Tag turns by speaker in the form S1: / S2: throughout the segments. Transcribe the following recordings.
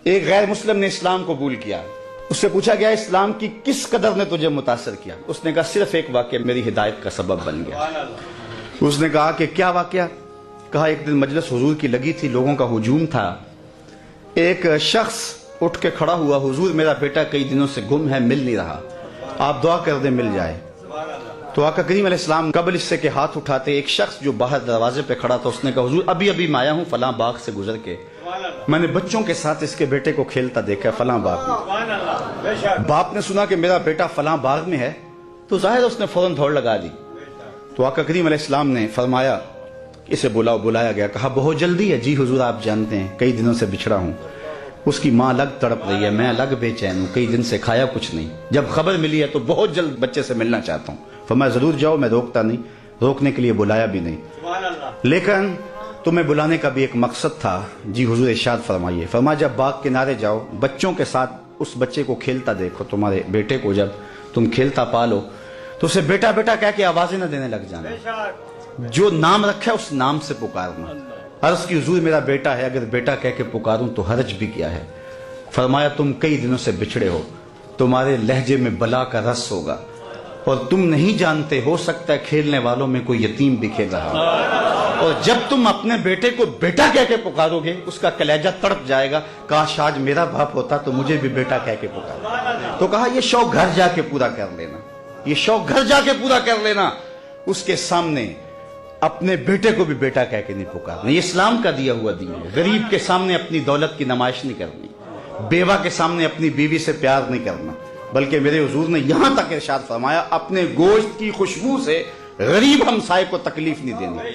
S1: ایک غیر مسلم نے اسلام قبول کیا. اس سے پوچھا گیا اسلام کی کس قدر نے تجھے متاثر کیا؟ اس نے کہا صرف ایک واقعہ میری ہدایت کا سبب بن گیا. اس نے کہا کہ کیا واقعہ؟ کہا ایک دن مجلس حضور کی لگی تھی، لوگوں کا ہجوم تھا. ایک شخص اٹھ کے کھڑا ہوا، حضور میرا بیٹا کئی دنوں سے گم ہے، مل نہیں رہا، آپ دعا کر دیں مل جائے. تو آقا کریم علیہ السلام قبل اس سے کہ ہاتھ اٹھاتے ایک شخص جو باہر دروازے پہ کھڑا تھا اس نے کہا حضور ابھی ابھی میں آیا ہوں فلاں باغ سے گزر کے، میں نے بچوں کے ساتھ اس کے بیٹے کو کھیلتا دیکھا فلاں باغ میں. باپ نے سنا کہ میرا بیٹا فلاں باغ میں ہے تو ظاہر اس نے فوراً دوڑ لگا دی. تو آقا کریم علیہ السلام نے فرمایا اسے بلایا گیا. کہا بہت جلدی ہے؟ جی حضور آپ جانتے ہیں کئی دنوں سے بچھڑا ہوں، اس کی ماں الگ تڑپ رہی ہے، میں الگ بے چین ہوں، کئی دن سے کھایا کچھ نہیں، جب خبر ملی ہے تو بہت جلد بچے سے ملنا چاہتا ہوں. فرمایا ضرور جاؤ، میں روکتا نہیں، روکنے کے لیے بلایا بھی نہیں، لیکن تمہیں بلانے کا بھی ایک مقصد تھا. جی حضور ارشاد فرمائیے. فرمایا جب باغ کنارے جاؤ بچوں کے ساتھ اس بچے کو کھیلتا دیکھو، تمہارے بیٹے کو جب تم کھیلتا پالو تو اسے بیٹا بیٹا کہہ کے آوازیں نہ دینے لگ جانا، جو نام رکھا ہے اس نام سے پکارنا. عرض کی حضور میرا بیٹا ہے، اگر بیٹا کہہ کے پکاروں تو حرج بھی کیا ہے؟ فرمایا تم کئی دنوں سے بچھڑے ہو، تمہارے لہجے میں بلا کا رس ہوگا اور تم نہیں جانتے، ہو سکتا ہے کھیلنے والوں میں کوئی یتیم بھی کھیل رہا ہو، اور جب تم اپنے بیٹے کو بیٹا کہہ کے پکارو گے اس کا کلیجہ تڑپ جائے گا، کاش آج میرا باپ ہوتا تو مجھے بھی بیٹا کہہ کے پکارا. تو کہا یہ شوق گھر جا کے پورا کر لینا، یہ شوق گھر جا کے پورا کر لینا، اس کے سامنے اپنے بیٹے کو بھی بیٹا کہہ کے نہیں پکارنا. یہ اسلام کا دیا ہوا دین ہے. غریب کے سامنے اپنی دولت کی نمائش نہیں کرنی، بیوہ کے سامنے اپنی بیوی سے پیار نہیں کرنا، بلکہ میرے حضور نے یہاں تک ارشاد فرمایا اپنے گوشت کی خوشبو سے غریب ہمسائے کو تکلیف نہیں دینی.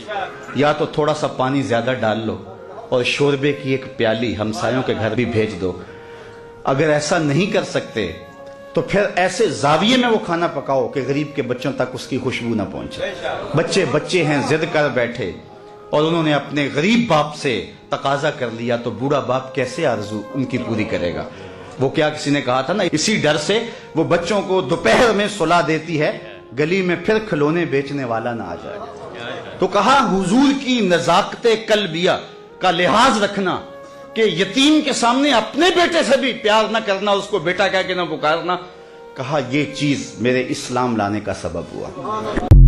S1: یا تو تھوڑا سا پانی زیادہ ڈال لو اور شوربے کی ایک پیالی ہمسایوں کے گھر بھی بھیج دو. اگر ایسا نہیں کر سکتے تو پھر ایسے زاویے میں وہ کھانا پکاؤ کہ غریب کے بچوں تک اس کی خوشبو نہ پہنچے. بچے ہیں ضد کر بیٹھے اور انہوں نے اپنے غریب باپ سے تقاضا کر لیا تو بوڑھا باپ کیسے آرزو ان کی پوری کرے گا؟ وہ کیا کسی نے کہا تھا نا، اسی ڈر سے وہ بچوں کو دوپہر میں سلا دیتی ہے گلی میں پھر کھلونے بیچنے والا نہ آ جائے. تو کہا حضور کی نزاکت قلبیہ کا لحاظ رکھنا کہ یتیم کے سامنے اپنے بیٹے سے بھی پیار نہ کرنا، اس کو بیٹا کہہ کے نہ پکارنا. کہا یہ چیز میرے اسلام لانے کا سبب ہوا.